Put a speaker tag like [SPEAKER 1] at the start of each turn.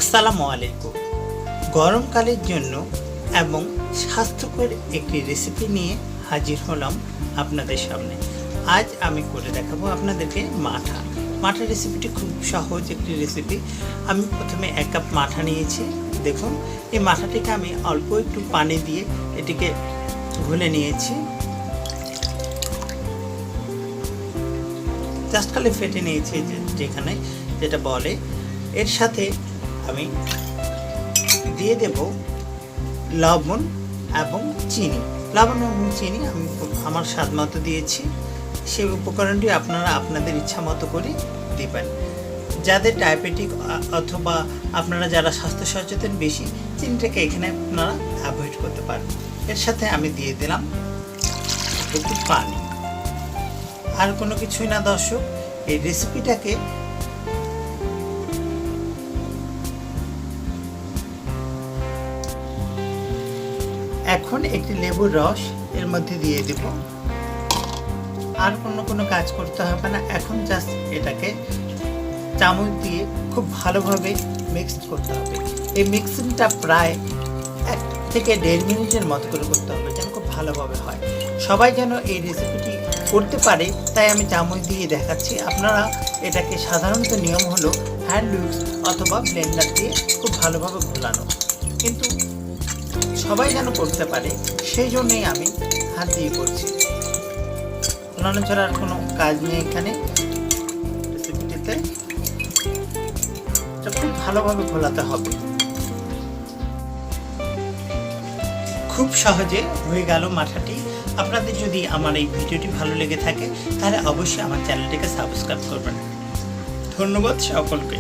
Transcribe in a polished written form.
[SPEAKER 1] আসসালামু আলাইকুম। গরমকালের জন্য এবং স্বাস্থ্যকর একটি রেসিপি নিয়ে হাজির হলাম আপনাদের সামনে। আজ আমি করে দেখাবো আপনাদেরকে মাঠা। মাঠা রেসিপিটি খুব সহজ একটি রেসিপি। আমি প্রথমে 1 কাপ মাঠা নিয়েছি। দেখুন, এই মাঠাটিকে আমি অল্প একটু পানি দিয়ে এটিকে ঘুলে নিয়েছি। জাস্ট খালি ফেটে নিয়েছি যেখানে যেটা বলে। এর সাথে আমি দিয়ে দেব লবণ এবং চিনি। লবণ এবং চিনি আমি আমার স্বাদ মতো দিয়েছি। সেই উপকরণটি আপনারা আপনাদের ইচ্ছা মতো করে দিবেন। যাদের ডায়াবেটিক অথবা আপনারা যারা স্বাস্থ্য সচেতন বেশি, চিনিটাকে এখানে আপনারা অ্যাভয়েড করতে পারেন। এর সাথে আমি দিয়ে দিলাম একটু পানি। আর কোনো কিছুই না দর্শক, এই রেসিপিটাকে এখন একটি লেবুর রস এর মধ্যে দিয়ে দেব। আর কোনো কাজ করতে হবে না। এখন জাস্ট এটাকে চামচ দিয়ে খুব ভালোভাবে মিক্সড করতে হবে। এই মিক্সিংটা প্রায় 1 থেকে 1.5 মিনিটের মতো করে করতে হবে, যেন খুব ভালোভাবে হয়। সবাই যেন এই রেসিপিটি করতে পারে তাই আমি চামচ দিয়ে দেখাচ্ছি। আপনারা এটাকে সাধারণত নিয়ম হলো হ্যান্ড উইক্স অথবা ব্লেন্ডার দিয়ে খুব ভালোভাবে ঘোলানো, কিন্তু সবাই যেন করতে পারে সেই জন্যই আমি হাত দিয়ে করছি। ঘোলানো ছাড়া আর কোনো কাজ নেই এখানে। রেসিপিটিতে খুব ভালোভাবে ঘোলাতে হবে। খুব সহজে হয়ে গেল মাঠাটি। আপনাদের যদি আমার এই ভিডিওটি ভালো লেগে থাকে তাহলে অবশ্যই আমার চ্যানেলটিকে সাবস্ক্রাইব করবেন। ধন্যবাদ সকলকে।